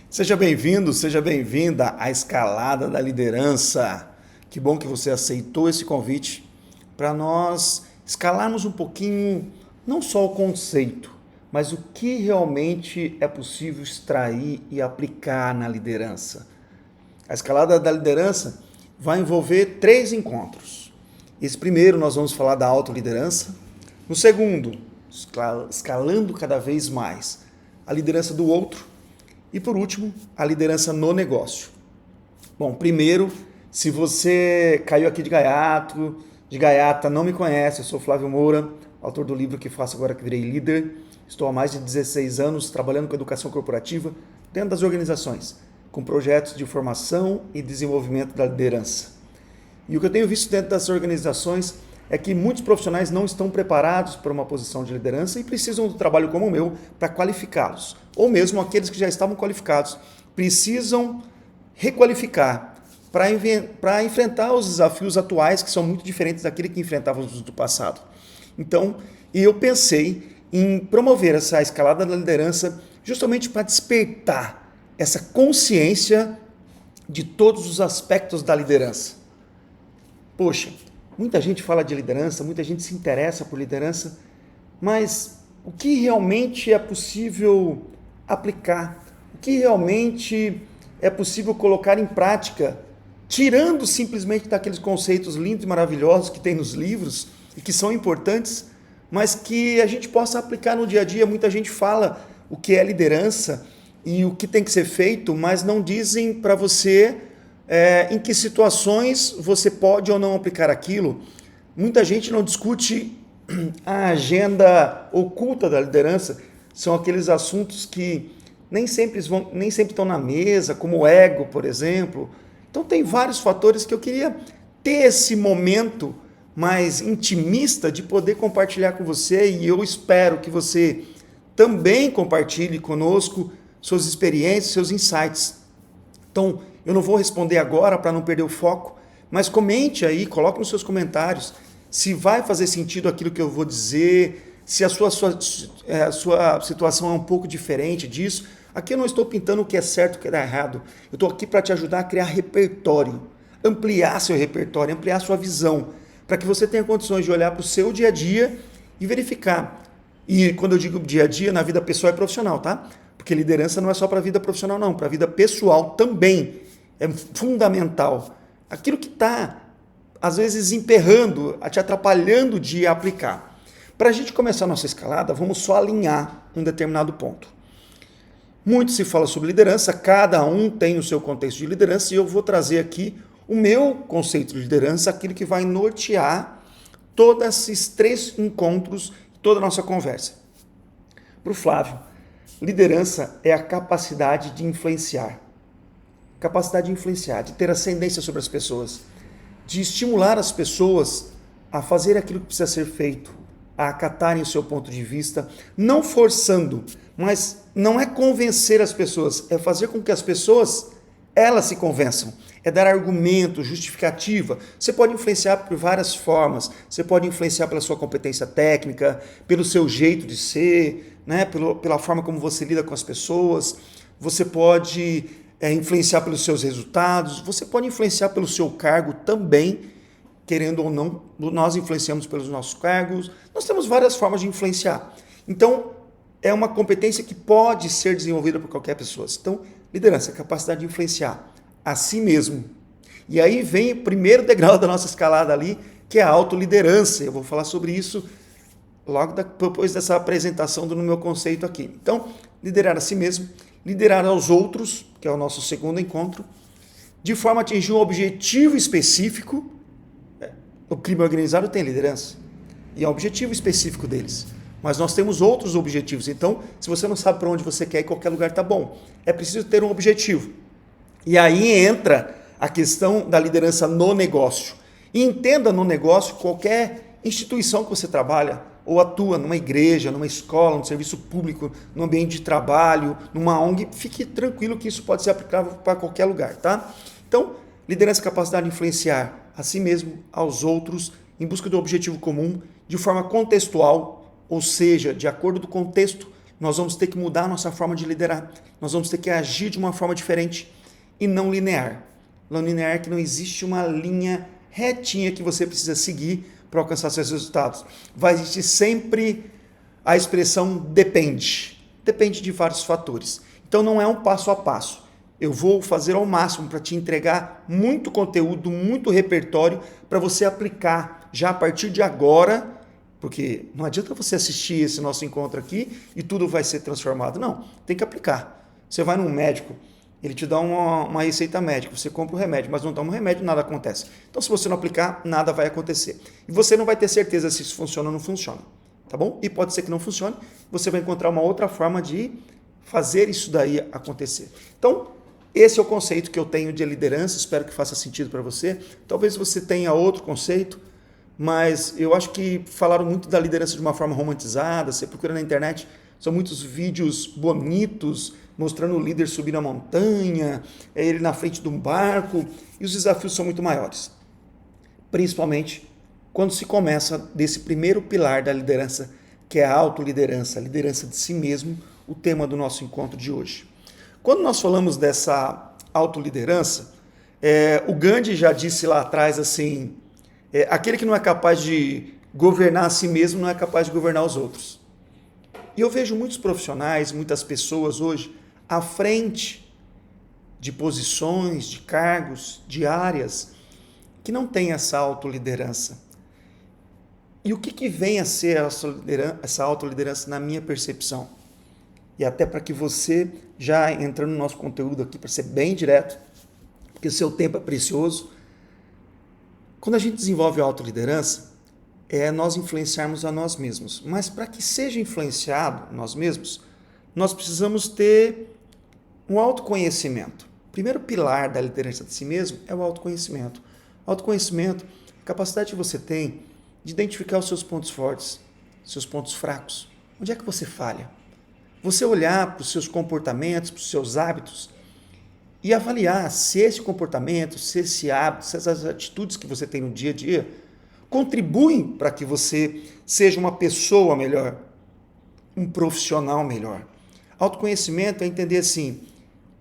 Seja bem-vindo, seja bem-vinda à Escalada da Liderança. Que bom que você aceitou esse convite para nós escalarmos um pouquinho, não só o conceito, mas o que realmente é possível extrair e aplicar na liderança. A Escalada da Liderança vai envolver 3 encontros. Esse primeiro nós vamos falar da autoliderança. No segundo, escalando cada vez mais a liderança do outro. E por último, a liderança no negócio. Bom, primeiro, se você caiu aqui de gaiata, não me conhece, eu sou Flávio Moura, autor do livro Que Faço Agora Que Virei Líder. Estou há mais de 16 anos trabalhando com educação corporativa dentro das organizações, com projetos de formação e desenvolvimento da liderança. E o que eu tenho visto dentro das organizações é que muitos profissionais não estão preparados para uma posição de liderança e precisam do trabalho como o meu para qualificá-los. Ou mesmo aqueles que já estavam qualificados precisam requalificar para enfrentar os desafios atuais que são muito diferentes daquele que enfrentávamos do passado. Então, eu pensei em promover essa escalada da liderança justamente para despertar essa consciência de todos os aspectos da liderança. Poxa, muita gente fala de liderança, muita gente se interessa por liderança, mas o que realmente é possível aplicar? O que realmente é possível colocar em prática, tirando simplesmente daqueles conceitos lindos e maravilhosos que tem nos livros e que são importantes, mas que a gente possa aplicar no dia a dia? Muita gente fala o que é liderança e o que tem que ser feito, mas não dizem para você em que situações você pode ou não aplicar aquilo. Muita gente não discute a agenda oculta da liderança, são aqueles assuntos que nem sempre estão na mesa, como o ego, por exemplo. Então tem vários fatores que eu queria ter esse momento mais intimista de poder compartilhar com você, e eu espero que você também compartilhe conosco suas experiências, seus insights. Então, eu não vou responder agora para não perder o foco, mas comente aí, coloque nos seus comentários se vai fazer sentido aquilo que eu vou dizer, se a sua situação é um pouco diferente disso. Aqui eu não estou pintando o que é certo e o que é errado. Eu estou aqui para te ajudar a criar repertório, ampliar seu repertório, ampliar sua visão, para que você tenha condições de olhar para o seu dia a dia e verificar. E quando eu digo dia a dia, na vida pessoal e profissional, tá? Porque liderança não é só para a vida profissional, não, para a vida pessoal também. É fundamental. Aquilo que está, às vezes, emperrando, te atrapalhando de aplicar. Para a gente começar a nossa escalada, vamos só alinhar um determinado ponto. Muito se fala sobre liderança, cada um tem o seu contexto de liderança, e eu vou trazer aqui o meu conceito de liderança, aquilo que vai nortear todos esses 3 encontros, toda a nossa conversa. Para o Flávio, liderança é a capacidade de influenciar. Capacidade de influenciar, de ter ascendência sobre as pessoas, de estimular as pessoas a fazer aquilo que precisa ser feito, a acatarem o seu ponto de vista, não forçando, mas não é convencer as pessoas, é fazer com que as pessoas, elas se convençam, é dar argumento, justificativa. Você pode influenciar por várias formas, você pode influenciar pela sua competência técnica, pelo seu jeito de ser, né? Pela forma como você lida com as pessoas, você pode influenciar pelos seus resultados, você pode influenciar pelo seu cargo também, querendo ou não, nós influenciamos pelos nossos cargos, nós temos várias formas de influenciar. Então, é uma competência que pode ser desenvolvida por qualquer pessoa. Então, liderança, capacidade de influenciar a si mesmo. E aí vem o primeiro degrau da nossa escalada ali, que é a autoliderança. Eu vou falar sobre isso logo depois dessa apresentação do meu conceito aqui. Então, liderar a si mesmo, liderar aos outros, que é o nosso segundo encontro, de forma a atingir um objetivo específico. O crime organizado tem liderança, e é um objetivo específico deles. Mas nós temos outros objetivos. Então, se você não sabe para onde você quer ir, qualquer lugar está bom. É preciso ter um objetivo. E aí entra a questão da liderança no negócio. E entenda no negócio qualquer instituição que você trabalha, ou atua numa igreja, numa escola, no serviço público, no ambiente de trabalho, numa ONG, fique tranquilo que isso pode ser aplicável para qualquer lugar, tá? Então, liderança é capacidade de influenciar a si mesmo, aos outros, em busca do objetivo comum, de forma contextual, ou seja, de acordo com o contexto Nós vamos ter que mudar a nossa forma de liderar. Nós vamos ter que agir de uma forma diferente e não linear. Não linear que não existe uma linha retinha que você precisa seguir para alcançar seus resultados. Vai existir sempre a expressão depende. Depende de vários fatores. Então não é um passo a passo. Eu vou fazer ao máximo para te entregar muito conteúdo, muito repertório para você aplicar já a partir de agora, porque não adianta você assistir esse nosso encontro aqui e tudo vai ser transformado. Não, tem que aplicar. Você vai num médico, ele te dá uma receita médica, você compra o remédio, mas não toma o remédio, nada acontece. Então, se você não aplicar, nada vai acontecer. E você não vai ter certeza se isso funciona ou não funciona, tá bom? E pode ser que não funcione, você vai encontrar uma outra forma de fazer isso daí acontecer. Então, esse é o conceito que eu tenho de liderança, espero que faça sentido para você. Talvez você tenha outro conceito, mas eu acho que falaram muito da liderança de uma forma romantizada. Você procura na internet, são muitos vídeos bonitos, mostrando o líder subir na montanha, ele na frente de um barco, e os desafios são muito maiores. Principalmente quando se começa desse primeiro pilar da liderança, que é a autoliderança, a liderança de si mesmo, o tema do nosso encontro de hoje. Quando nós falamos dessa autoliderança, o Gandhi já disse lá atrás assim, aquele que não é capaz de governar a si mesmo não é capaz de governar os outros. E eu vejo muitos profissionais, muitas pessoas hoje, à frente de posições, de cargos, de áreas, que não têm essa autoliderança. E o que vem a ser essa autoliderança na minha percepção? E até para que você, já entrando no nosso conteúdo aqui, para ser bem direto, porque o seu tempo é precioso, quando a gente desenvolve a autoliderança, é nós influenciarmos a nós mesmos. Mas para que seja influenciado nós mesmos, nós precisamos ter um autoconhecimento. O primeiro pilar da liderança de si mesmo é o autoconhecimento. Autoconhecimento, a capacidade que você tem de identificar os seus pontos fortes, seus pontos fracos. Onde é que você falha? Você olhar para os seus comportamentos, para os seus hábitos e avaliar se esse comportamento, se esse hábito, se essas atitudes que você tem no dia a dia contribuem para que você seja uma pessoa melhor, um profissional melhor. Autoconhecimento é entender assim,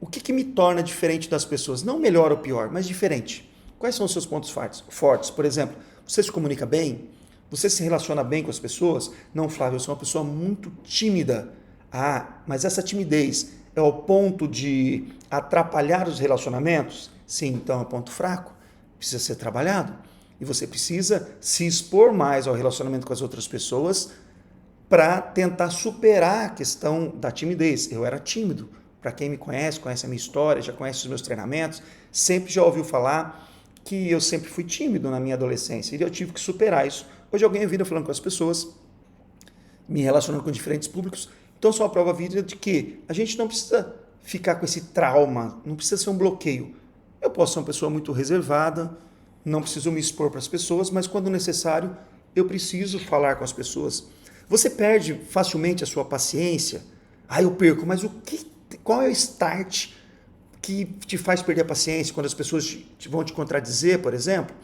o que me torna diferente das pessoas? Não melhor ou pior, mas diferente. Quais são os seus pontos fortes? Por exemplo, você se comunica bem? Você se relaciona bem com as pessoas? Não, Flávio, eu sou uma pessoa muito tímida. Ah, mas essa timidez é ao ponto de atrapalhar os relacionamentos? Sim, então é um ponto fraco, precisa ser trabalhado. E você precisa se expor mais ao relacionamento com as outras pessoas para tentar superar a questão da timidez. Eu era tímido. Para quem me conhece, conhece a minha história, já conhece os meus treinamentos, sempre já ouviu falar que eu sempre fui tímido na minha adolescência e eu tive que superar isso. Hoje eu ganho vida falando com as pessoas, me relacionando com diferentes públicos. Então, sou a prova viva de que a gente não precisa ficar com esse trauma, não precisa ser um bloqueio. Eu posso ser uma pessoa muito reservada, não preciso me expor para as pessoas, mas quando necessário, eu preciso falar com as pessoas. Você perde facilmente a sua paciência? Eu perco, mas qual é o start que te faz perder a paciência quando as pessoas vão te contradizer, por exemplo?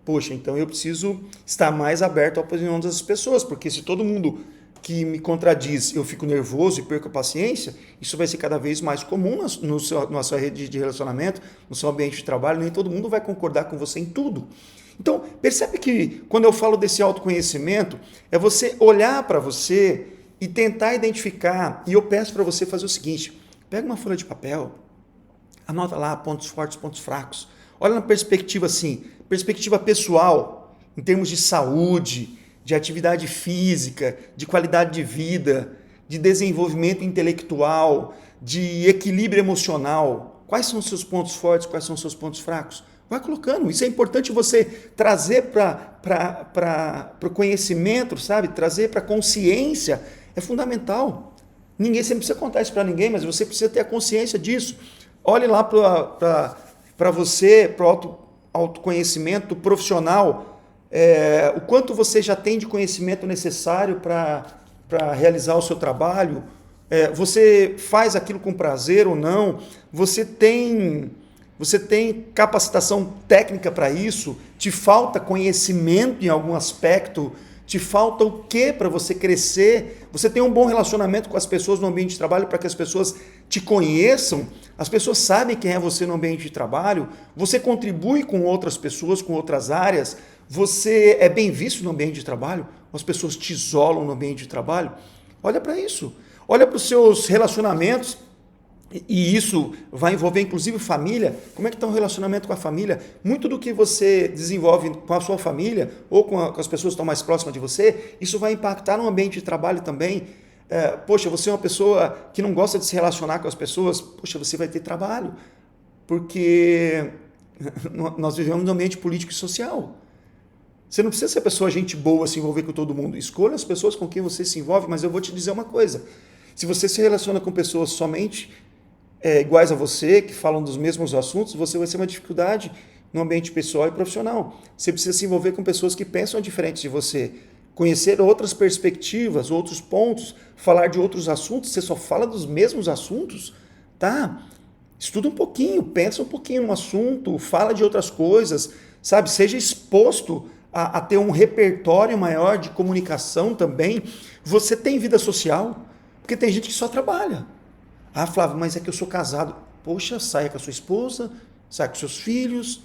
Poxa, então eu preciso estar mais aberto à opinião das pessoas, porque se todo mundo que me contradiz, eu fico nervoso e perco a paciência, isso vai ser cada vez mais comum na sua rede de relacionamento, no seu ambiente de trabalho, nem todo mundo vai concordar com você em tudo. Então, percebe que quando eu falo desse autoconhecimento, é você olhar para você e tentar identificar, e eu peço para você fazer o seguinte, pega uma folha de papel, anota lá pontos fortes, pontos fracos, olha na perspectiva assim, perspectiva pessoal, em termos de saúde, de atividade física, de qualidade de vida, de desenvolvimento intelectual, de equilíbrio emocional. Quais são os seus pontos fortes, quais são os seus pontos fracos? Vai colocando. Isso é importante você trazer para o conhecimento, sabe? Trazer para a consciência. É fundamental. Você não precisa contar isso para ninguém, mas você precisa ter a consciência disso. Olhe lá para você, para o autoconhecimento profissional, o quanto você já tem de conhecimento necessário para realizar o seu trabalho, você faz aquilo com prazer ou não, você tem capacitação técnica para isso, te falta conhecimento em algum aspecto Te falta o quê para você crescer? Você tem um bom relacionamento com as pessoas no ambiente de trabalho para que as pessoas te conheçam? As pessoas sabem quem é você no ambiente de trabalho? Você contribui com outras pessoas, com outras áreas? Você é bem visto no ambiente de trabalho? Ou as pessoas te isolam no ambiente de trabalho? Olha para isso. Olha para os seus relacionamentos. E isso vai envolver inclusive família. Como é que está o relacionamento com a família? Muito do que você desenvolve com a sua família ou com as pessoas que estão mais próximas de você, isso vai impactar no ambiente de trabalho também. Poxa, você é uma pessoa que não gosta de se relacionar com as pessoas, poxa, você vai ter trabalho, porque nós vivemos num ambiente político e social. Você não precisa ser pessoa gente boa, se envolver com todo mundo. Escolha as pessoas com quem você se envolve, mas eu vou te dizer uma coisa. Se você se relaciona com pessoas somente iguais a você, que falam dos mesmos assuntos, você vai ter uma dificuldade no ambiente pessoal e profissional. Você precisa se envolver com pessoas que pensam diferente de você, conhecer outras perspectivas, outros pontos, falar de outros assuntos. Você só fala dos mesmos assuntos, tá? Estuda um pouquinho, pensa um pouquinho no assunto, fala de outras coisas, sabe? Seja exposto a ter um repertório maior de comunicação também. Você tem vida social, porque tem gente que só trabalha. Ah, Flávio, mas é que eu sou casado. Poxa, saia com a sua esposa, saia com seus filhos.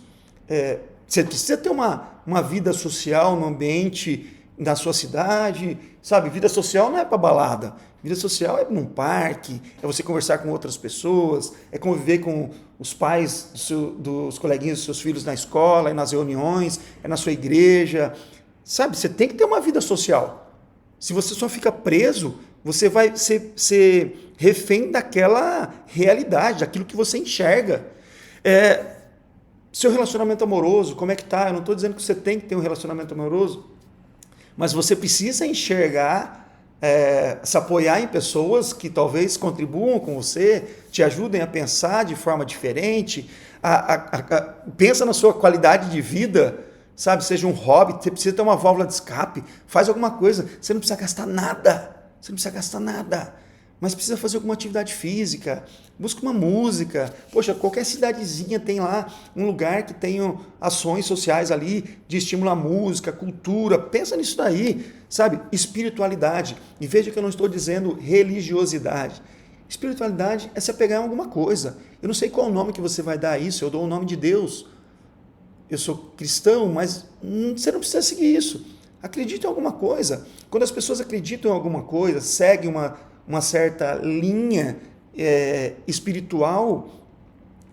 Você precisa ter uma vida social no ambiente da sua cidade, sabe? Vida social não é para balada. Vida social é num parque, é você conversar com outras pessoas, é conviver com os pais dos coleguinhas dos seus filhos na escola, é nas reuniões, é na sua igreja. Sabe, você tem que ter uma vida social. Se você só fica preso, você vai ser refém daquela realidade, daquilo que você enxerga. Seu relacionamento amoroso, como é que tá? Eu não estou dizendo que você tem que ter um relacionamento amoroso, mas você precisa enxergar, se apoiar em pessoas que talvez contribuam com você, te ajudem a pensar de forma diferente, pensa na sua qualidade de vida, sabe? Seja um hobby, você precisa ter uma válvula de escape, faz alguma coisa, você não precisa gastar nada. Você não precisa gastar nada, mas precisa fazer alguma atividade física, busca uma música. Poxa, qualquer cidadezinha tem lá um lugar que tem ações sociais ali de estímulo à música, cultura. Pensa nisso daí, sabe? Espiritualidade. E veja que eu não estou dizendo religiosidade. Espiritualidade é se apegar em alguma coisa. Eu não sei qual o nome que você vai dar a isso, eu dou o nome de Deus. Eu sou cristão, mas você não precisa seguir isso. Acredita em alguma coisa. Quando as pessoas acreditam em alguma coisa, seguem uma certa linha espiritual,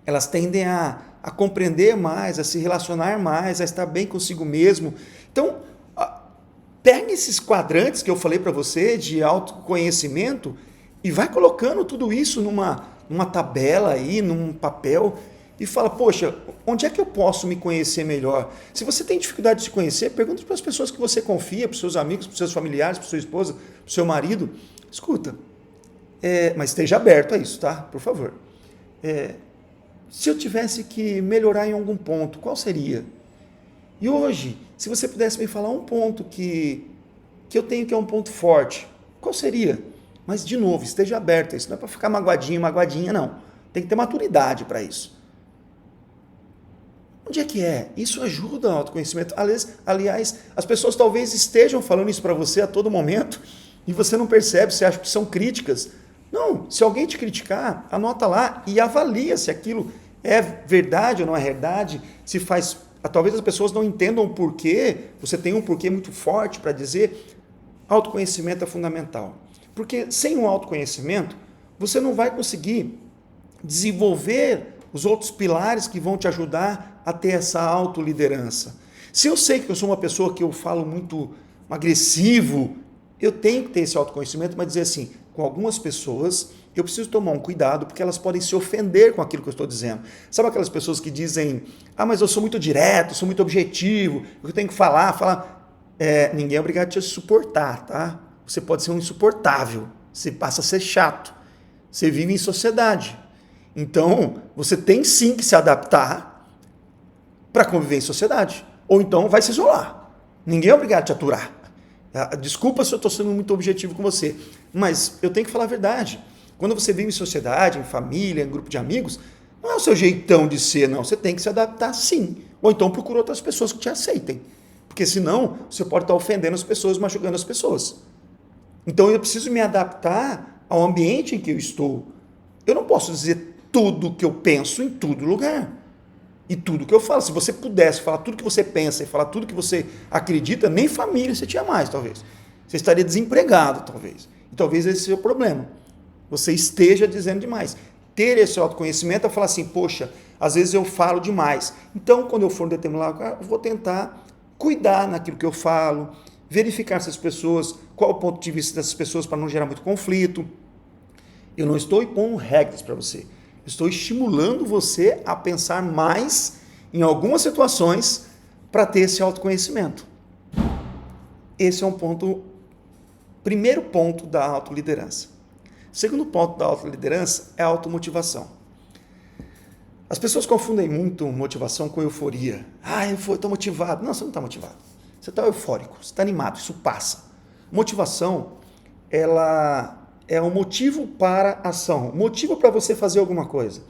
elas tendem a compreender mais, a se relacionar mais, a estar bem consigo mesmo. Então, pega esses quadrantes que eu falei para você de autoconhecimento e vai colocando tudo isso numa tabela aí, num papel, e fala, poxa, onde é que eu posso me conhecer melhor? Se você tem dificuldade de se conhecer, pergunta para as pessoas que você confia, para os seus amigos, para os seus familiares, para sua esposa, para o seu marido. Escuta, mas esteja aberto a isso, tá? Por favor. Se eu tivesse que melhorar em algum ponto, qual seria? E hoje, se você pudesse me falar um ponto que eu tenho que é um ponto forte, qual seria? Mas, de novo, esteja aberto a isso. Não é para ficar magoadinha, não. Tem que ter maturidade para isso. Onde é que é? Isso ajuda ao autoconhecimento. Aliás, as pessoas talvez estejam falando isso para você a todo momento e você não percebe, você acha que são críticas. Não, se alguém te criticar, anota lá e avalia se aquilo é verdade ou não é verdade, se faz... Talvez as pessoas não entendam o porquê, você tem um porquê muito forte para dizer, autoconhecimento é fundamental. Porque sem o autoconhecimento, você não vai conseguir desenvolver os outros pilares que vão te ajudar a ter essa autoliderança. Se eu sei que eu sou uma pessoa que eu falo muito agressivo, eu tenho que ter esse autoconhecimento, mas dizer assim, com algumas pessoas eu preciso tomar um cuidado, porque elas podem se ofender com aquilo que eu estou dizendo. Sabe aquelas pessoas que dizem, mas eu sou muito direto, sou muito objetivo, eu tenho que falar. Ninguém é obrigado a te suportar, tá? Você pode ser um insuportável, você passa a ser chato, você vive em sociedade. Então, você tem sim que se adaptar para conviver em sociedade. Ou então vai se isolar. Ninguém é obrigado a te aturar. Desculpa se eu estou sendo muito objetivo com você, mas eu tenho que falar a verdade. Quando você vive em sociedade, em família, em grupo de amigos, não é o seu jeitão de ser, não. Você tem que se adaptar sim. Ou então procura outras pessoas que te aceitem. Porque senão você pode estar ofendendo as pessoas, machucando as pessoas. Então eu preciso me adaptar ao ambiente em que eu estou. Eu não posso dizer tudo que eu penso em todo lugar. E tudo que eu falo. Se você pudesse falar tudo que você pensa e falar tudo que você acredita, nem família você tinha mais, talvez. Você estaria desempregado, talvez. E talvez esse seja o problema. Você esteja dizendo demais. Ter esse autoconhecimento é falar assim, poxa, às vezes eu falo demais. Então, quando eu for em determinado lugar, eu vou tentar cuidar naquilo que eu falo, verificar essas pessoas, qual o ponto de vista dessas pessoas para não gerar muito conflito. Eu não estou impondo regras para você. Estou estimulando você a pensar mais em algumas situações para ter esse autoconhecimento. Esse é um ponto, primeiro ponto da autoliderança. Segundo ponto da autoliderança é a automotivação. As pessoas confundem muito motivação com euforia. Eu estou motivado. Não, você não está motivado. Você está eufórico, você está animado, isso passa. Motivação, ela é um motivo para ação, motivo para você fazer alguma coisa.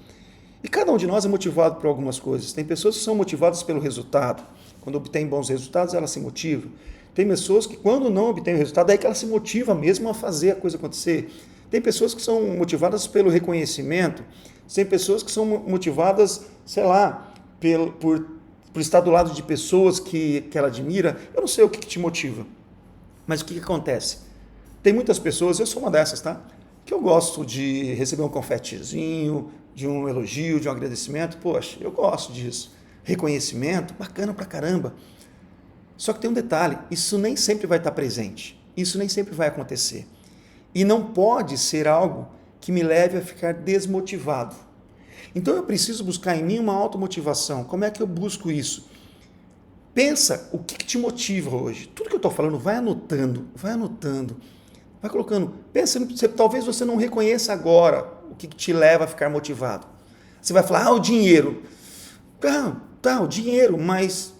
E cada um de nós é motivado por algumas coisas. Tem pessoas que são motivadas pelo resultado. Quando obtêm bons resultados, elas se motivam. Tem pessoas que quando não obtêm o resultado, é que ela se motiva mesmo a fazer a coisa acontecer. Tem pessoas que são motivadas pelo reconhecimento. Tem pessoas que são motivadas, sei lá, por estar do lado de pessoas que ela admira. Eu não sei o que te motiva. Mas o que acontece? Tem muitas pessoas, eu sou uma dessas, tá? Que eu gosto de receber um confetezinho, de um elogio, de um agradecimento. Poxa, eu gosto disso. Reconhecimento, bacana pra caramba. Só que tem um detalhe, isso nem sempre vai estar presente. Isso nem sempre vai acontecer. E não pode ser algo que me leve a ficar desmotivado. Então eu preciso buscar em mim uma automotivação. Como é que eu busco isso? Pensa o que te motiva hoje. Tudo que eu estou falando, vai anotando. Vai colocando. Pensa, talvez você não reconheça agora o que te leva a ficar motivado. Você vai falar, o dinheiro. Tá, o dinheiro, mas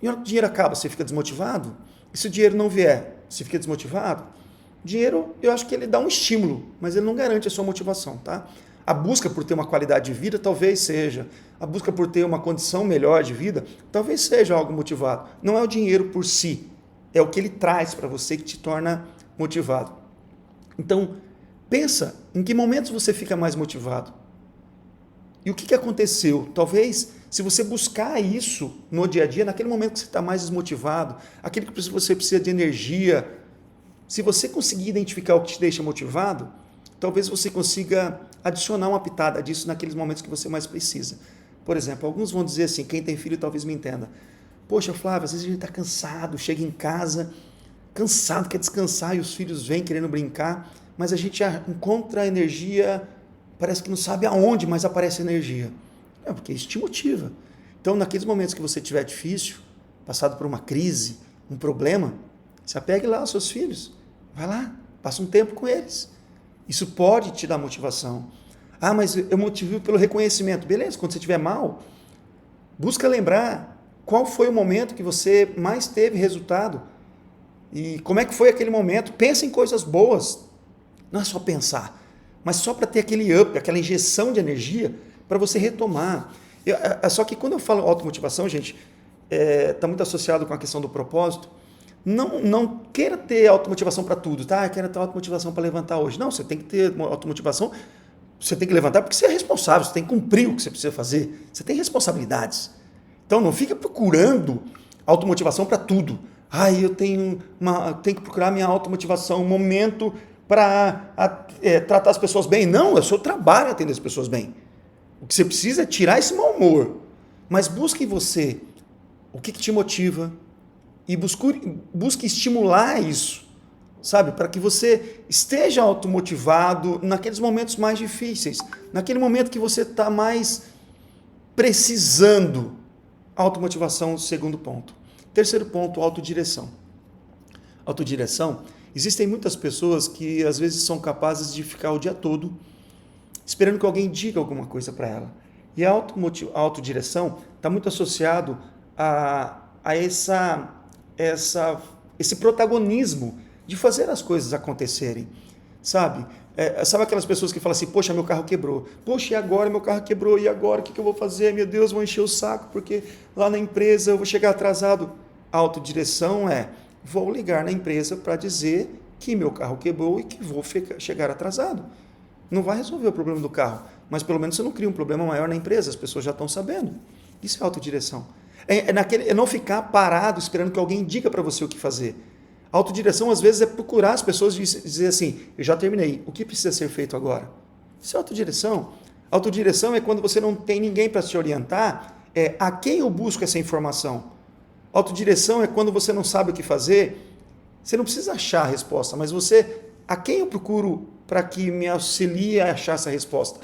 e a hora que o dinheiro acaba, você fica desmotivado? E se o dinheiro não vier, você fica desmotivado? O dinheiro, eu acho que ele dá um estímulo, mas ele não garante a sua motivação, tá? A busca por ter uma qualidade de vida talvez seja. A busca por ter uma condição melhor de vida talvez seja algo motivado. Não é o dinheiro por si, é o que ele traz para você que te torna motivado. Então, pensa em que momentos você fica mais motivado. E o que aconteceu? Talvez, se você buscar isso no dia a dia, naquele momento que você está mais desmotivado, aquele que você precisa de energia, se você conseguir identificar o que te deixa motivado, talvez você consiga adicionar uma pitada disso naqueles momentos que você mais precisa. Por exemplo, alguns vão dizer assim, quem tem filho talvez me entenda. Poxa, Flávio, às vezes a gente está cansado, chega em casa, cansado, quer descansar e os filhos vêm querendo brincar, mas a gente encontra energia, parece que não sabe aonde, mas aparece energia. É porque isso te motiva. Então, naqueles momentos que você tiver difícil, passado por uma crise, um problema, se apegue lá aos seus filhos, vai lá, passa um tempo com eles. Isso pode te dar motivação. Mas eu motivo pelo reconhecimento. Beleza, quando você estiver mal, busca lembrar qual foi o momento que você mais teve resultado. E como é que foi aquele momento? Pensa em coisas boas. Não é só pensar, mas só para ter aquele up, aquela injeção de energia para você retomar. Só que quando eu falo automotivação, gente, está muito associado com a questão do propósito. Não queira ter automotivação para tudo, tá? Quero ter automotivação para levantar hoje. Não, você tem que ter automotivação, você tem que levantar porque você é responsável, você tem que cumprir o que você precisa fazer, você tem responsabilidades. Então não fica procurando automotivação para tudo. Eu tenho que procurar minha automotivação, um momento para tratar as pessoas bem. Não, é o seu trabalho atender as pessoas bem. O que você precisa é tirar esse mau humor. Mas busque em você o que te motiva, e busque estimular isso, sabe? Para que você esteja automotivado naqueles momentos mais difíceis, naquele momento que você está mais precisando. Automotivação, segundo ponto. Terceiro ponto, autodireção. Autodireção, existem muitas pessoas que às vezes são capazes de ficar o dia todo esperando que alguém diga alguma coisa para ela. E a autodireção está muito associado a esse protagonismo de fazer as coisas acontecerem, sabe? Sabe aquelas pessoas que falam assim, poxa, meu carro quebrou. Poxa, e agora meu carro quebrou? E agora o que eu vou fazer? Meu Deus, vou encher o saco porque lá na empresa eu vou chegar atrasado. Autodireção é, vou ligar na empresa para dizer que meu carro quebrou e que vou chegar atrasado. Não vai resolver o problema do carro, mas pelo menos você não cria um problema maior na empresa, as pessoas já estão sabendo. Isso é autodireção. É não ficar parado esperando que alguém diga para você o que fazer. Autodireção, às vezes, é procurar as pessoas e dizer assim, eu já terminei, o que precisa ser feito agora? Isso é autodireção. Autodireção é quando você não tem ninguém para te orientar, a quem eu busco essa informação. Autodireção é quando você não sabe o que fazer, você não precisa achar a resposta, mas a quem eu procuro para que me auxilie a achar essa resposta?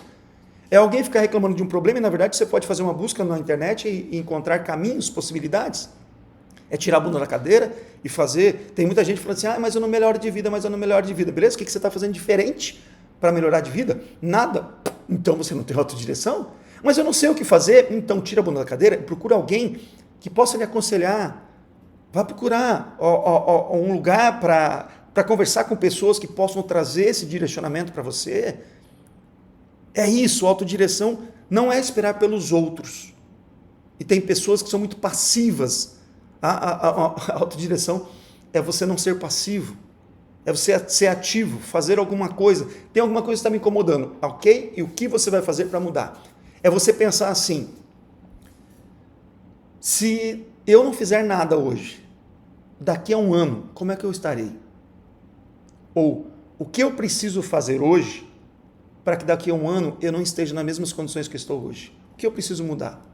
É alguém ficar reclamando de um problema e, na verdade, você pode fazer uma busca na internet e encontrar caminhos, possibilidades. É tirar a bunda da cadeira e fazer. Tem muita gente falando assim, mas eu não melhoro de vida, Beleza? O que você está fazendo diferente para melhorar de vida? Nada. Então você não tem autodireção? Mas eu não sei o que fazer. Então tira a bunda da cadeira e procura alguém que possa lhe aconselhar. Vá procurar um lugar para conversar com pessoas que possam trazer esse direcionamento para você. É isso, autodireção não é esperar pelos outros. E tem pessoas que são muito passivas. A autodireção é você não ser passivo. É você ser ativo, fazer alguma coisa. Tem alguma coisa que está me incomodando, ok? E o que você vai fazer para mudar? É você pensar assim, se eu não fizer nada hoje, daqui a um ano, como é que eu estarei? Ou, o que eu preciso fazer hoje para que daqui a um ano eu não esteja nas mesmas condições que estou hoje? O que eu preciso mudar?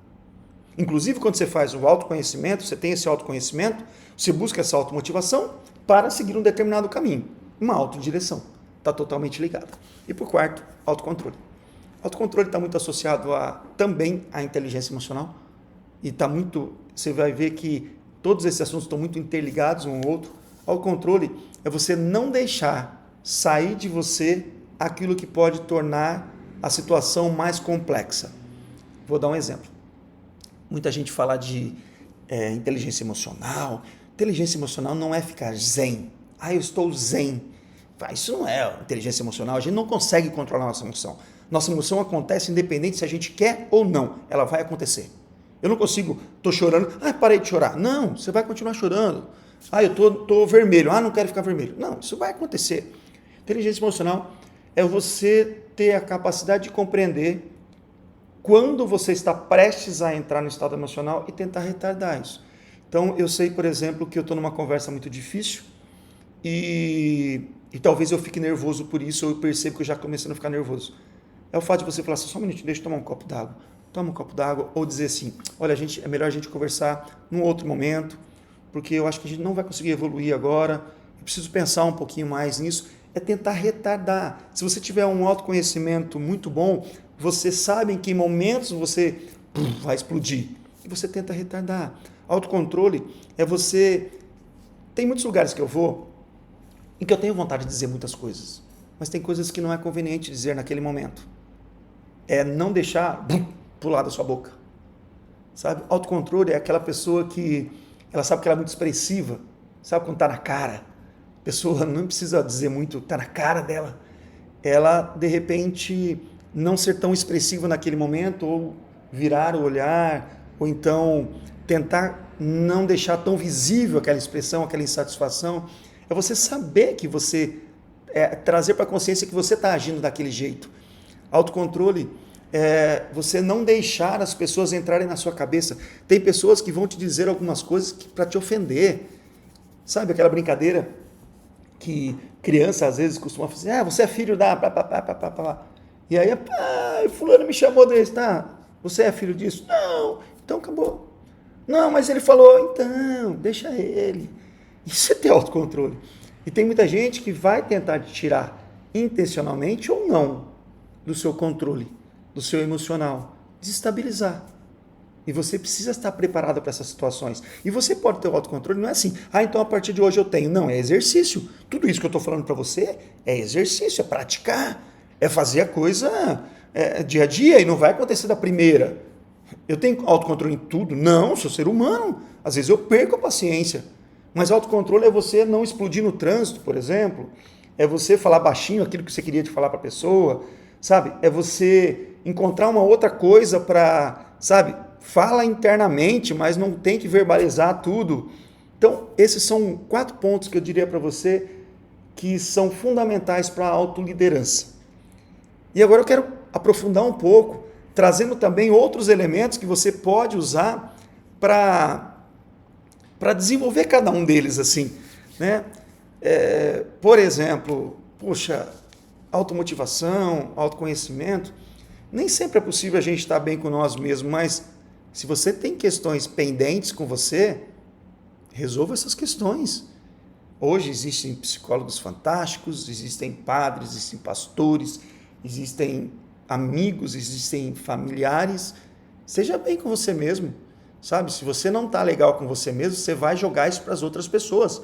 Inclusive, quando você faz o autoconhecimento, você tem esse autoconhecimento, você busca essa automotivação para seguir um determinado caminho. Uma autodireção. Está totalmente ligado. E por quarto, autocontrole. Autocontrole está muito associado também à inteligência emocional. E você vai ver que todos esses assuntos estão muito interligados um ao outro. Autocontrole é você não deixar sair de você aquilo que pode tornar a situação mais complexa. Vou dar um exemplo. Muita gente fala de inteligência emocional. Inteligência emocional não é ficar zen. Eu estou zen. Isso não é inteligência emocional. A gente não consegue controlar a nossa emoção. Nossa emoção acontece independente se a gente quer ou não. Ela vai acontecer. Eu não consigo, estou chorando, parei de chorar. Não, você vai continuar chorando. Eu estou vermelho. Não quero ficar vermelho. Não, isso vai acontecer. Inteligência emocional é você ter a capacidade de compreender quando você está prestes a entrar no estado emocional e tentar retardar isso. Então, eu sei, por exemplo, que eu estou numa conversa muito difícil e talvez eu fique nervoso por isso, ou eu percebo que eu já começando a ficar nervoso. É o fato de você falar assim, só um minutinho, deixa eu tomar um copo d'água. Toma um copo d'água, ou dizer assim, olha, é melhor a gente conversar num outro momento, porque eu acho que a gente não vai conseguir evoluir agora, eu preciso pensar um pouquinho mais nisso. É tentar retardar. Se você tiver um autoconhecimento muito bom, você sabe em que momentos você vai explodir. E você tenta retardar. Autocontrole é você... Tem muitos lugares que eu vou em que eu tenho vontade de dizer muitas coisas, mas tem coisas que não é conveniente dizer naquele momento. É não deixar pular da sua boca. Sabe? Autocontrole é aquela pessoa que ela sabe que ela é muito expressiva, sabe quando está na cara. A pessoa não precisa dizer muito, está na cara dela. Ela, de repente, não ser tão expressiva naquele momento, ou virar o olhar, ou então tentar não deixar tão visível aquela expressão, aquela insatisfação. É você saber que você... trazer para a consciência que você está agindo daquele jeito. Autocontrole é você não deixar as pessoas entrarem na sua cabeça. Tem pessoas que vão te dizer algumas coisas para te ofender. Sabe aquela brincadeira que criança às vezes costuma fazer? Você é filho da... E aí, fulano me chamou desse, tá? Você é filho disso? Não, então acabou. Não, mas ele falou, então, deixa ele. Isso é ter autocontrole. E tem muita gente que vai tentar te tirar intencionalmente ou não do seu controle, do seu emocional, desestabilizar. E você precisa estar preparado para essas situações. E você pode ter o autocontrole, não é assim, então a partir de hoje eu tenho. Não, é exercício. Tudo isso que eu estou falando para você é exercício, é praticar, é fazer a coisa dia a dia e não vai acontecer da primeira. Eu tenho autocontrole em tudo? Não, sou ser humano. Às vezes eu perco a paciência. Mas autocontrole é você não explodir no trânsito, por exemplo. É você falar baixinho aquilo que você queria te falar para a pessoa. Sabe? É você encontrar uma outra coisa para, sabe? Fala internamente, mas não tem que verbalizar tudo. Então, esses são 4 pontos que eu diria para você que são fundamentais para a autoliderança. E agora eu quero aprofundar um pouco, trazendo também outros elementos que você pode usar para desenvolver cada um deles assim, né? Por exemplo, automotivação, autoconhecimento, nem sempre é possível a gente estar bem com nós mesmos, mas se você tem questões pendentes com você, resolva essas questões. Hoje existem psicólogos fantásticos, existem padres, existem pastores, existem amigos, existem familiares. Seja bem com você mesmo, sabe? Se você não está legal com você mesmo, você vai jogar isso para as outras pessoas.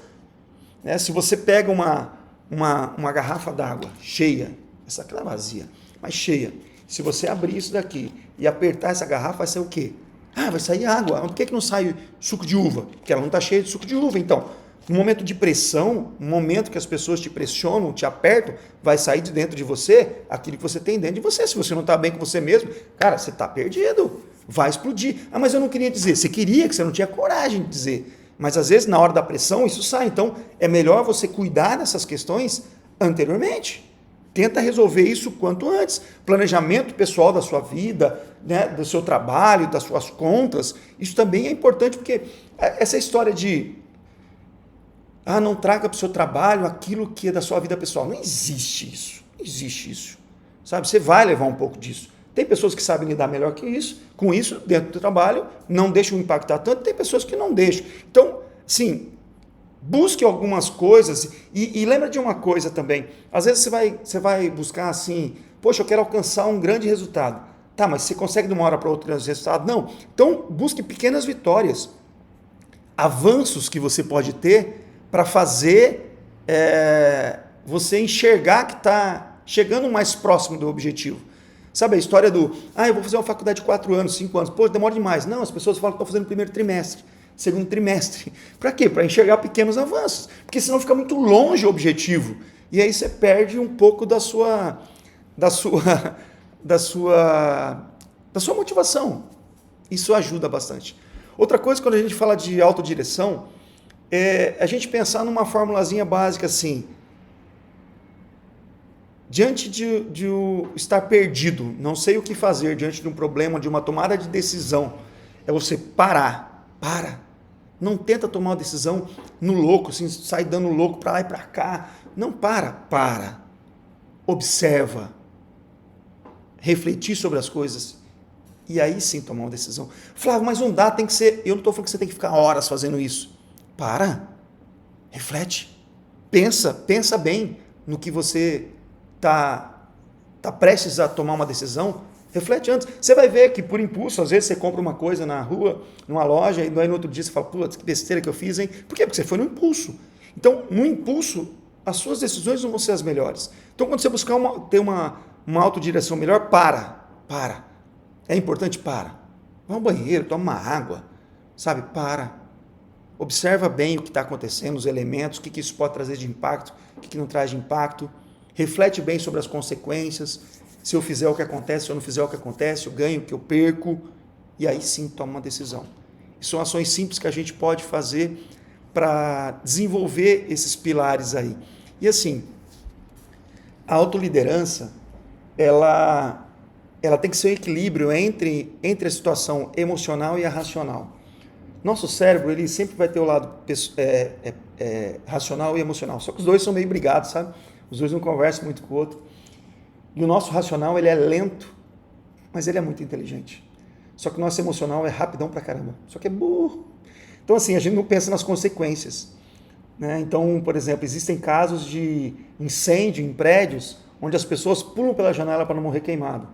Se você pega uma garrafa d'água cheia, essa aqui é vazia, mas cheia, se você abrir isso daqui e apertar essa garrafa, vai sair o quê? Vai sair água. Por que não sai suco de uva? Porque ela não está cheia de suco de uva. Então, no momento de pressão, no momento que as pessoas te pressionam, te apertam, vai sair de dentro de você aquilo que você tem dentro de você. Se você não está bem com você mesmo, cara, você está perdido. Vai explodir. Mas eu não queria dizer. Você queria, que você não tinha coragem de dizer. Mas às vezes, na hora da pressão, isso sai. Então, é melhor você cuidar dessas questões anteriormente. Tenta resolver isso quanto antes. Planejamento pessoal da sua vida, né, do seu trabalho, das suas contas. Isso também é importante, porque essa história de não traga para o seu trabalho aquilo que é da sua vida pessoal. Não existe isso. Não existe isso. Sabe? Você vai levar um pouco disso. Tem pessoas que sabem lidar melhor que isso, com isso, dentro do trabalho, não deixam impactar tanto, tem pessoas que não deixam. Então, sim, busque algumas coisas e lembra de uma coisa também. Às vezes você vai buscar assim, eu quero alcançar um grande resultado. Tá, mas você consegue de uma hora para outra esse resultado? Não. Então, busque pequenas vitórias, avanços que você pode ter para fazer você enxergar que está chegando mais próximo do objetivo. Sabe a história do, eu vou fazer uma faculdade de 4 anos, 5 anos, demora demais. Não, as pessoas falam que estão fazendo o primeiro trimestre, segundo trimestre. Para quê? Para enxergar pequenos avanços, porque senão fica muito longe o objetivo. E aí você perde um pouco da sua motivação. Isso ajuda bastante. Outra coisa, quando a gente fala de autodireção, é a gente pensar numa formulazinha básica assim, diante de estar perdido, não sei o que fazer, diante de um problema, de uma tomada de decisão, é você parar. Não tenta tomar uma decisão no louco, assim, sai dando louco para lá e para cá. Não, para. Observa. Refletir sobre as coisas. E aí sim tomar uma decisão. Flávio, mas não dá, tem que ser... Eu não estou falando que você tem que ficar horas fazendo isso. Reflete. Pensa bem no que você está prestes a tomar uma decisão, reflete antes. Você vai ver que por impulso, às vezes você compra uma coisa na rua, numa loja, e aí no outro dia você fala, putz, que besteira que eu fiz, hein? Por quê? Porque você foi no impulso. Então, no impulso, as suas decisões não vão ser as melhores. Então, quando você buscar ter uma autodireção melhor, para. É importante, para. Vai ao banheiro, toma uma água, sabe? Para. Observa bem o que está acontecendo, os elementos, o que isso pode trazer de impacto, o que não traz de impacto. Reflete bem sobre as consequências, se eu fizer o que acontece, se eu não fizer o que acontece, eu ganho, o que eu perco, e aí sim toma uma decisão. E são ações simples que a gente pode fazer para desenvolver esses pilares aí. E assim, a autoliderança, ela tem que ser um equilíbrio entre a situação emocional e a racional. Nosso cérebro, ele sempre vai ter o lado racional e emocional, só que os dois são meio brigados, sabe? Os dois não conversam muito com o outro. E o nosso racional, ele é lento, mas ele é muito inteligente. Só que o nosso emocional é rapidão pra caramba. Só que é burro. Então, assim, a gente não pensa nas consequências. Né? Então, por exemplo, existem casos de incêndio em prédios onde as pessoas pulam pela janela para não morrer queimado.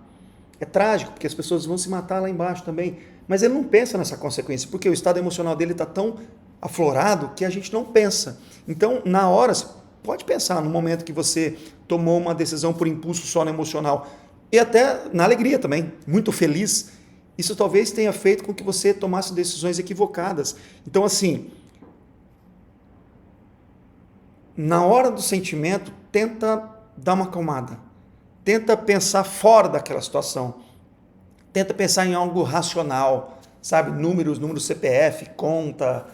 É trágico, porque as pessoas vão se matar lá embaixo também. Mas ele não pensa nessa consequência, porque o estado emocional dele está tão aflorado que a gente não pensa. Então, na hora... Pode pensar no momento que você tomou uma decisão por impulso só no emocional e até na alegria também, muito feliz. Isso talvez tenha feito com que você tomasse decisões equivocadas. Então, assim, na hora do sentimento, tenta dar uma acalmada. Tenta pensar fora daquela situação. Tenta pensar em algo racional, sabe? Números CPF, conta,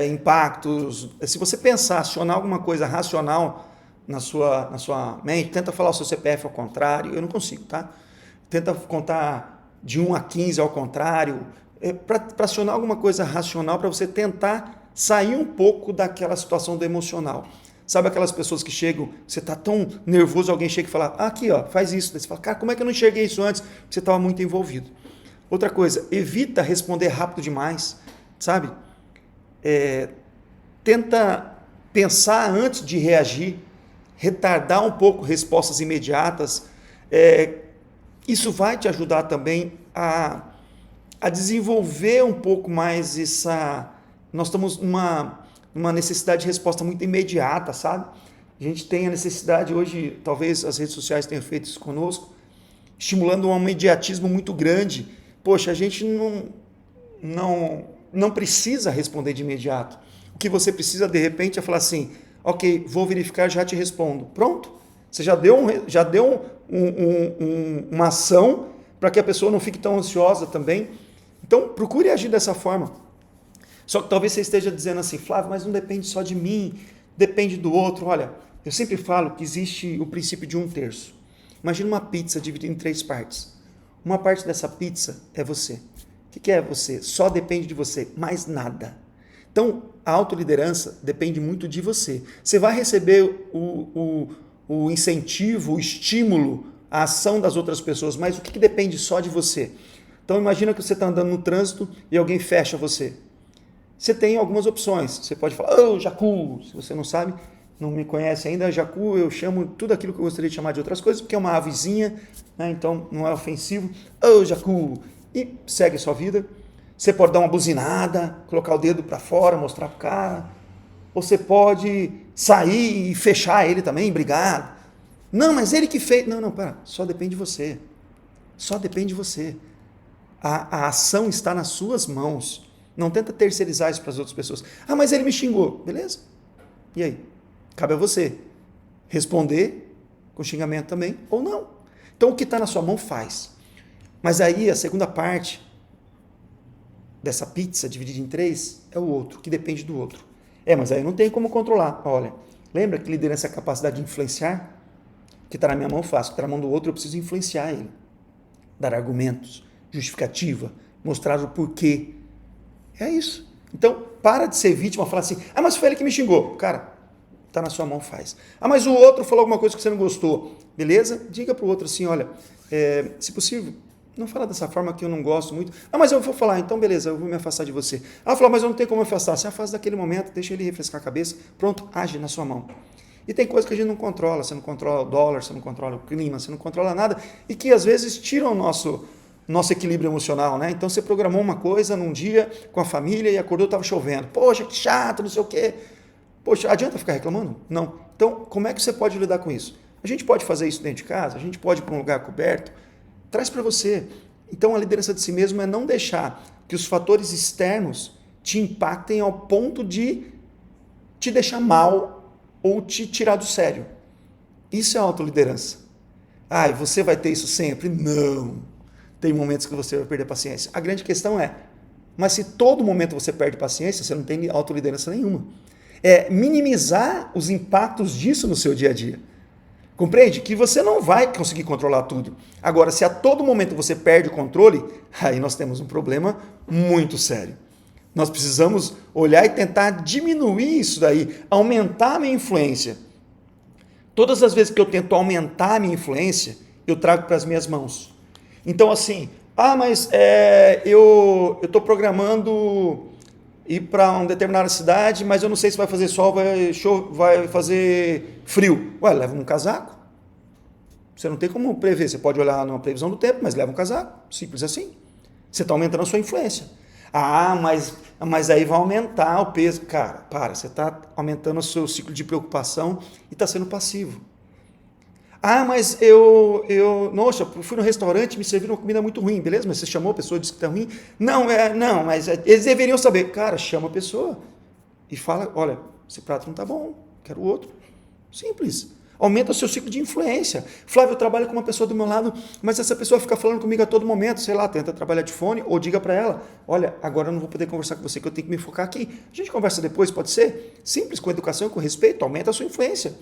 impactos. Se você pensar, acionar alguma coisa racional na sua mente, tenta falar o seu CPF ao contrário, eu não consigo, tá? Tenta contar de 1 a 15 ao contrário, para acionar alguma coisa racional, para você tentar sair um pouco daquela situação do emocional. Sabe aquelas pessoas que chegam, você está tão nervoso, alguém chega e fala, aqui, ó, faz isso. Daí você fala, cara, como é que eu não enxerguei isso antes? Porque você estava muito envolvido. Outra coisa, evita responder rápido demais, sabe? Tenta pensar antes de reagir, retardar um pouco respostas imediatas. Isso vai te ajudar também a desenvolver um pouco mais essa... Nós estamos numa necessidade de resposta muito imediata, sabe? A gente tem a necessidade hoje, talvez as redes sociais tenham feito isso conosco, estimulando um imediatismo muito grande. Poxa, a gente não precisa responder de imediato. O que você precisa, de repente, é falar assim, ok, vou verificar, já te respondo. Pronto. Você já deu uma ação para que a pessoa não fique tão ansiosa também. Então, procure agir dessa forma. Só que talvez você esteja dizendo assim, Flávio, mas não depende só de mim, depende do outro. Olha, eu sempre falo que existe o princípio de 1/3. Imagina uma pizza dividida em 3 partes. Uma parte dessa pizza é você. O que é você? Só depende de você, mais nada. Então, a autoliderança depende muito de você. Você vai receber o incentivo, o estímulo, a ação das outras pessoas, mas o que depende só de você? Então, imagina que você está andando no trânsito e alguém fecha você. Você tem algumas opções. Você pode falar, jacu, se você não sabe, não me conhece ainda, jacu, eu chamo tudo aquilo que eu gostaria de chamar de outras coisas, porque é uma avezinha, né? Então não é ofensivo. Jacu, e segue sua vida. Você pode dar uma buzinada, colocar o dedo para fora, mostrar para o cara. Ou você pode sair e fechar ele também, brigar. Não, mas ele que fez. Não, pera, só depende de você. Só depende de você. A ação está nas suas mãos. Não tenta terceirizar isso para as outras pessoas. Mas ele me xingou. Beleza? E aí? Cabe a você responder com xingamento também ou não. Então, o que está na sua mão, faz. Mas aí, a segunda parte dessa pizza dividida em 3 é o outro, que depende do outro. Mas aí não tem como controlar. Olha, lembra que liderança é a capacidade de influenciar? O que está na minha mão, faço. O que está na mão do outro, eu preciso influenciar ele. Dar argumentos, justificativa, mostrar o porquê. É isso. Então, para de ser vítima e falar assim, mas foi ele que me xingou. Cara, está na sua mão, faz. Mas o outro falou alguma coisa que você não gostou. Beleza? Diga para o outro assim, olha, se possível, não fala dessa forma que eu não gosto muito. Mas eu vou falar, então beleza, eu vou me afastar de você. Falou, mas eu não tenho como me afastar. Se afasta daquele momento, deixa ele refrescar a cabeça. Pronto, age na sua mão. E tem coisa que a gente não controla. Você não controla o dólar, você não controla o clima, você não controla nada. E que às vezes tiram o nosso equilíbrio emocional, né? Então você programou uma coisa num dia com a família e acordou, estava chovendo. Poxa, que chato, não sei o quê. Poxa, adianta ficar reclamando? Não. Então, como é que você pode lidar com isso? A gente pode fazer isso dentro de casa? A gente pode ir para um lugar coberto? Traz para você. Então, a liderança de si mesmo é não deixar que os fatores externos te impactem ao ponto de te deixar mal ou te tirar do sério. Isso é autoliderança. E você vai ter isso sempre? Não. Tem momentos que você vai perder paciência. A grande questão é, mas se todo momento você perde paciência, você não tem autoliderança nenhuma. É minimizar os impactos disso no seu dia a dia. Compreende? Que você não vai conseguir controlar tudo. Agora, se a todo momento você perde o controle, aí nós temos um problema muito sério. Nós precisamos olhar e tentar diminuir isso daí, aumentar a minha influência. Todas as vezes que eu tento aumentar a minha influência, eu trago para as minhas mãos. Então, assim, mas eu estou programando ir para uma determinada cidade, mas eu não sei se vai fazer sol, vai fazer frio. Leva um casaco. Você não tem como prever. Você pode olhar numa previsão do tempo, mas leva um casaco. Simples assim. Você está aumentando a sua influência. Mas aí vai aumentar o peso. Cara, você está aumentando o seu ciclo de preocupação e está sendo passivo. Mas nossa, eu fui no restaurante e me serviram uma comida muito ruim, beleza? Mas você chamou a pessoa e disse que está ruim? Não, mas eles deveriam saber. Cara, chama a pessoa e fala, olha, esse prato não está bom, quero outro. Simples. Aumenta o seu ciclo de influência. Flávio, eu trabalho com uma pessoa do meu lado, mas essa pessoa fica falando comigo a todo momento, sei lá, tenta trabalhar de fone, ou diga para ela, olha, agora eu não vou poder conversar com você, que eu tenho que me focar aqui. A gente conversa depois, pode ser? Simples, com educação e com respeito, aumenta a sua influência.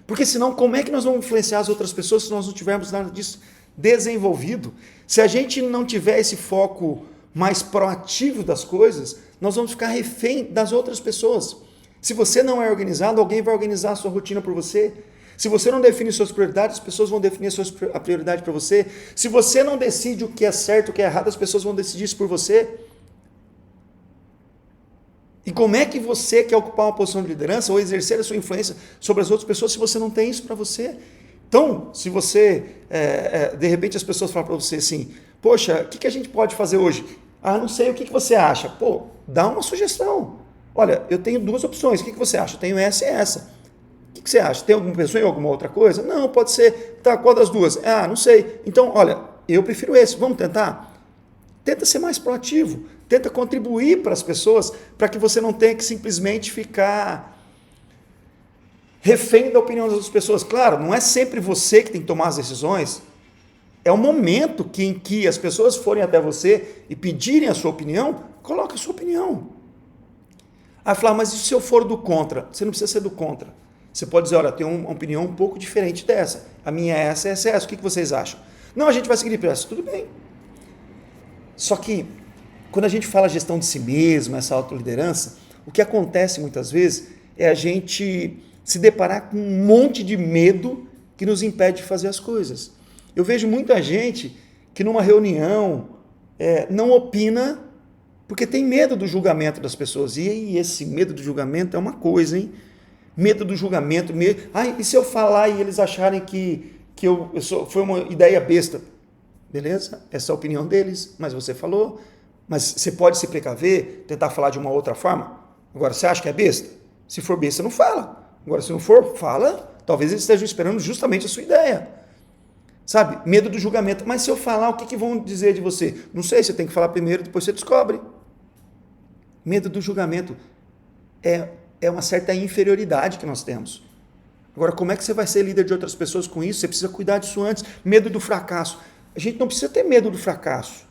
Porque senão, como é que nós vamos influenciar as outras pessoas se nós não tivermos nada disso desenvolvido? Se a gente não tiver esse foco mais proativo das coisas, nós vamos ficar refém das outras pessoas. Se você não é organizado, alguém vai organizar a sua rotina por você. Se você não define suas prioridades, as pessoas vão definir a prioridade para você. Se você não decide o que é certo e o que é errado, as pessoas vão decidir isso por você. E como é que você quer ocupar uma posição de liderança ou exercer a sua influência sobre as outras pessoas se você não tem isso para você? Então, se você, de repente as pessoas falam para você assim, poxa, o que a gente pode fazer hoje? Ah, não sei, o que você acha? Pô, dá uma sugestão. Olha, eu tenho duas opções, o que você acha? Eu tenho essa e essa. O que você acha? Tem alguma pessoa em alguma outra coisa? Não, pode ser. Tá, qual das duas? Ah, não sei. Então, olha, eu prefiro esse. Vamos tentar? Tenta ser mais proativo. Tenta contribuir para as pessoas para que você não tenha que simplesmente ficar refém da opinião das outras pessoas. Claro, não é sempre você que tem que tomar as decisões. É o momento em que as pessoas forem até você e pedirem a sua opinião, coloque a sua opinião. Aí falar, mas e se eu for do contra? Você não precisa ser do contra. Você pode dizer, olha, eu tenho uma opinião um pouco diferente dessa. A minha é essa, essa é essa. O que vocês acham? Não, a gente vai seguir por essa. Tudo bem. Só que, quando a gente fala gestão de si mesmo, essa autoliderança, o que acontece muitas vezes é a gente se deparar com um monte de medo que nos impede de fazer as coisas. Eu vejo muita gente que numa reunião não opina porque tem medo do julgamento das pessoas. E esse medo do julgamento é uma coisa, hein? Medo do julgamento. E se eu falar e eles acharem que foi uma ideia besta? Beleza? Essa é a opinião deles, mas você falou. Mas você pode se precaver, tentar falar de uma outra forma? Agora, você acha que é besta? Se for besta, não fala. Agora, se não for, fala. Talvez eles estejam esperando justamente a sua ideia. Sabe? Medo do julgamento. Mas se eu falar, o que vão dizer de você? Não sei, você tem que falar primeiro, depois você descobre. Medo do julgamento é uma certa inferioridade que nós temos. Agora, como é que você vai ser líder de outras pessoas com isso? Você precisa cuidar disso antes. Medo do fracasso. A gente não precisa ter medo do fracasso.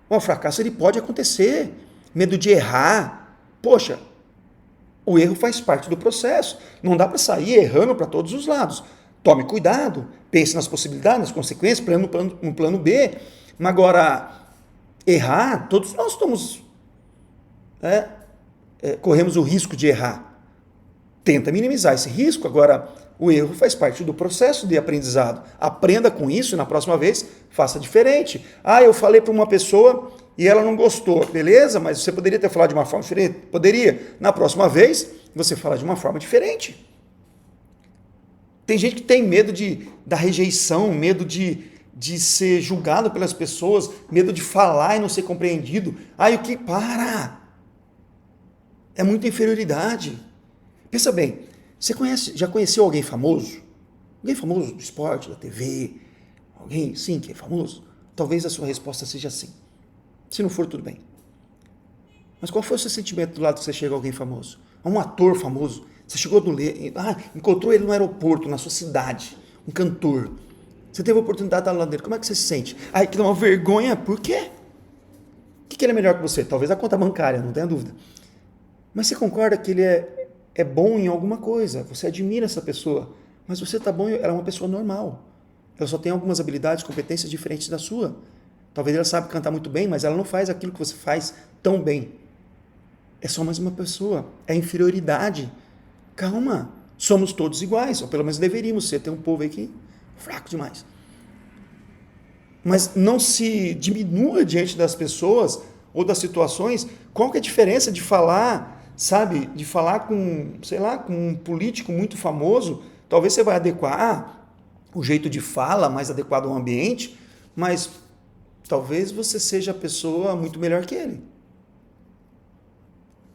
O fracasso ele pode acontecer. Medo de errar. Poxa, o erro faz parte do processo. Não dá para sair errando para todos os lados. Tome cuidado, pense nas possibilidades, nas consequências, um plano B. Mas agora, errar, todos nós corremos o risco de errar. Tenta minimizar esse risco. Agora, o erro faz parte do processo de aprendizado. Aprenda com isso e na próxima vez faça diferente. Ah, eu falei para uma pessoa e ela não gostou. Beleza, mas você poderia ter falado de uma forma diferente? Poderia. Na próxima vez, você fala de uma forma diferente. Tem gente que tem medo da rejeição, medo de ser julgado pelas pessoas, medo de falar e não ser compreendido. O que? Para! É muita inferioridade. Pensa bem, já conheceu alguém famoso? Alguém famoso do esporte, da TV? Alguém, sim, que é famoso? Talvez a sua resposta seja sim. Se não for, tudo bem. Mas qual foi o seu sentimento do lado que você chega a alguém famoso? A um ator famoso? Você chegou encontrou ele no aeroporto, na sua cidade, um cantor. Você teve a oportunidade de estar lá dentro. Como é que você se sente? Que dá uma vergonha. Por quê? O que ele é melhor que você? Talvez a conta bancária, não tenha dúvida. Mas você concorda que ele é bom em alguma coisa? Você admira essa pessoa. Mas você está bom, ela é uma pessoa normal. Ela só tem algumas habilidades, competências diferentes da sua. Talvez ela saiba cantar muito bem, mas ela não faz aquilo que você faz tão bem. É só mais uma pessoa. É inferioridade. Calma. Somos todos iguais. Ou pelo menos deveríamos ser. Tem um povo aí que é fraco demais. Mas não se diminua diante das pessoas ou das situações. Qual que é a diferença de falar, sabe? De falar com, sei lá, com um político muito famoso. Talvez você vai adequar o jeito de fala mais adequado ao ambiente, mas talvez você seja a pessoa muito melhor que ele.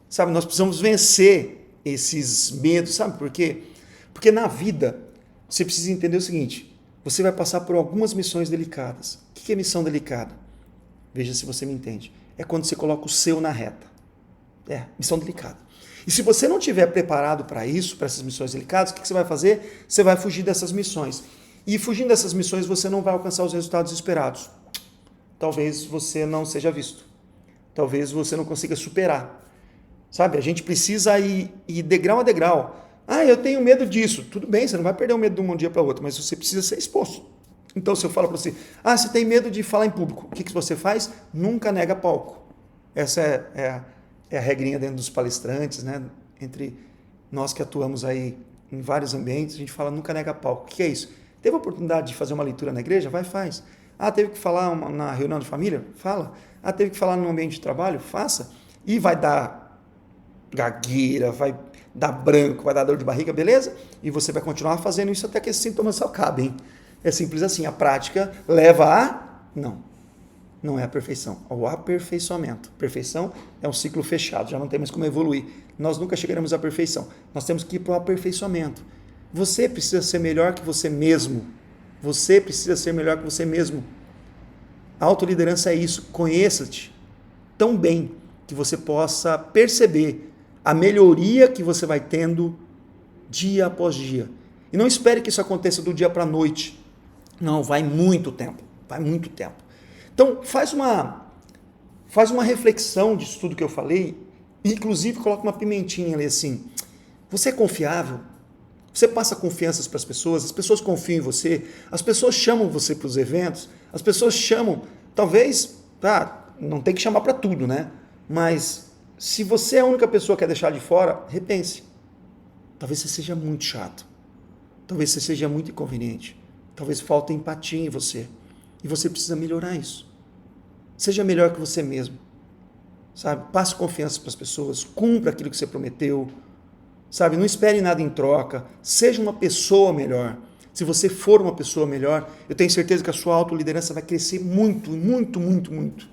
Sabe, nós precisamos vencer esses medos, sabe por quê? Porque na vida, você precisa entender o seguinte, você vai passar por algumas missões delicadas. O que é missão delicada? Veja se você me entende. É quando você coloca o seu na reta. Missão delicada. E se você não estiver preparado para isso, para essas missões delicadas, o que você vai fazer? Você vai fugir dessas missões. E fugindo dessas missões, você não vai alcançar os resultados esperados. Talvez você não seja visto. Talvez você não consiga superar. Sabe? A gente precisa ir degrau a degrau. Ah, eu tenho medo disso. Tudo bem, você não vai perder o medo de um dia para o outro, mas você precisa ser exposto. Então, se eu falo para você, você tem medo de falar em público, o que você faz? Nunca nega palco. Essa é a regrinha dentro dos palestrantes, né? Entre nós que atuamos aí em vários ambientes, a gente fala nunca nega palco. O que é isso? Teve a oportunidade de fazer uma leitura na igreja? Vai, faz. Teve que falar na reunião de família? Fala. Teve que falar no ambiente de trabalho? Faça. E vai dar gagueira, vai dar branco, vai dar dor de barriga, beleza? E você vai continuar fazendo isso até que esses sintomas só acabem. É simples assim. A prática leva Não é a perfeição, é o aperfeiçoamento. Perfeição é um ciclo fechado, já não tem mais como evoluir. Nós nunca chegaremos à perfeição. Nós temos que ir para o aperfeiçoamento. Você precisa ser melhor que você mesmo. Você precisa ser melhor que você mesmo. A autoliderança é isso. Conheça-te tão bem que você possa perceber a melhoria que você vai tendo dia após dia. E não espere que isso aconteça do dia para a noite. Não, vai muito tempo. Vai muito tempo. Então, faz uma reflexão disso tudo que eu falei, inclusive coloca uma pimentinha ali assim. Você é confiável? Você passa confianças para as pessoas confiam em você, as pessoas chamam você para os eventos, as pessoas chamam, talvez, não tem que chamar para tudo, né? Mas se você é a única pessoa que quer deixar de fora, repense. Talvez você seja muito chato, talvez você seja muito inconveniente, talvez falte empatia em você, e você precisa melhorar isso. Seja melhor que você mesmo, sabe? Passe confiança para as pessoas, cumpra aquilo que você prometeu, sabe? Não espere nada em troca, seja uma pessoa melhor. Se você for uma pessoa melhor, eu tenho certeza que a sua autoliderança vai crescer muito, muito, muito, muito.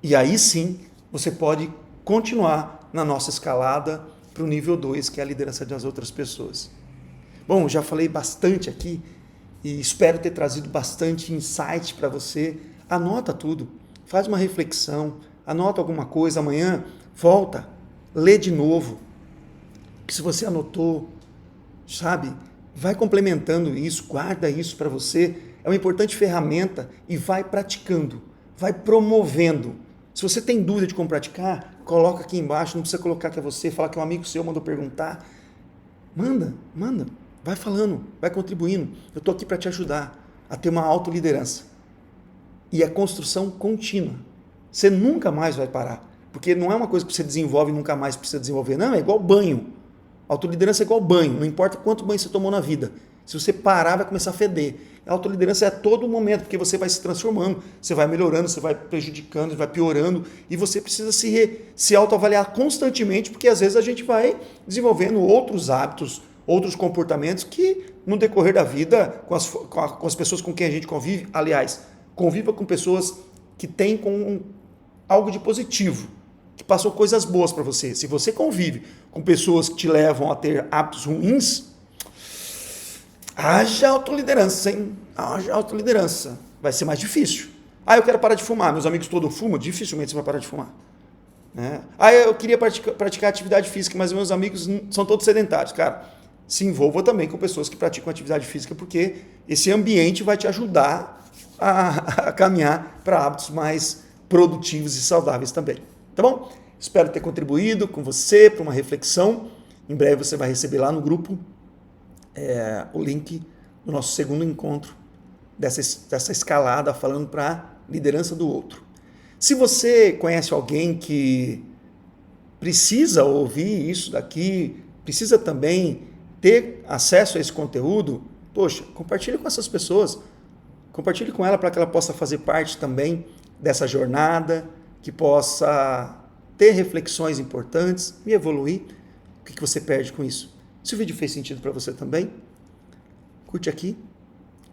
E aí sim, você pode continuar na nossa escalada para o nível 2, que é a liderança das outras pessoas. Bom, já falei bastante aqui e espero ter trazido bastante insight para você. Anota tudo, faz uma reflexão, anota alguma coisa, amanhã volta, lê de novo. Se você anotou, sabe, vai complementando isso, guarda isso para você, é uma importante ferramenta e vai praticando, vai promovendo. Se você tem dúvida de como praticar, coloca aqui embaixo, não precisa colocar que é você, falar que um amigo seu mandou perguntar. Manda, vai falando, vai contribuindo. Eu estou aqui para te ajudar a ter uma autoliderança. E é construção contínua. Você nunca mais vai parar. Porque não é uma coisa que você desenvolve e nunca mais precisa desenvolver. Não, é igual banho. Autoliderança é igual banho. Não importa quanto banho você tomou na vida. Se você parar, vai começar a feder. A autoliderança é a todo momento, porque você vai se transformando, você vai melhorando, você vai prejudicando, você vai piorando. E você precisa se autoavaliar constantemente, porque às vezes a gente vai desenvolvendo outros hábitos, outros comportamentos que no decorrer da vida, com as pessoas com quem a gente convive, aliás, conviva com pessoas que têm algo de positivo, que passam coisas boas para você. Se você convive com pessoas que te levam a ter hábitos ruins, haja autoliderança, hein? Haja autoliderança. Vai ser mais difícil. Eu quero parar de fumar. Meus amigos todos fumam, dificilmente você vai parar de fumar. Né? Eu queria praticar atividade física, mas meus amigos são todos sedentários. Cara, se envolva também com pessoas que praticam atividade física, porque esse ambiente vai te ajudar a caminhar para hábitos mais produtivos e saudáveis também. Tá bom? Espero ter contribuído com você para uma reflexão. Em breve você vai receber lá no grupo o link do nosso segundo encontro dessa escalada falando para a liderança do outro. Se você conhece alguém que precisa ouvir isso daqui, precisa também ter acesso a esse conteúdo, poxa, compartilhe com essas pessoas. Compartilhe com ela para que ela possa fazer parte também dessa jornada, que possa ter reflexões importantes e evoluir. O que você perde com isso? Se o vídeo fez sentido para você também, curte aqui,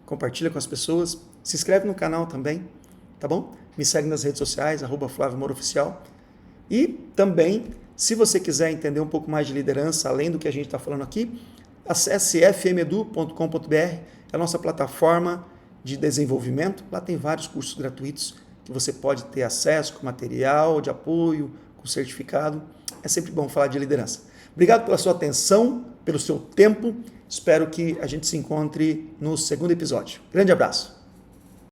compartilha com as pessoas, se inscreve no canal também, tá bom? Me segue nas redes sociais, @Flávio Moura Oficial. E também, se você quiser entender um pouco mais de liderança, além do que a gente está falando aqui, acesse fmedu.com.br, é a nossa plataforma de desenvolvimento. Lá tem vários cursos gratuitos que você pode ter acesso, com material de apoio, com certificado. é sempre bom falar de liderança. Obrigado pela sua atenção, pelo seu tempo. Espero que a gente se encontre no segundo episódio. Grande abraço.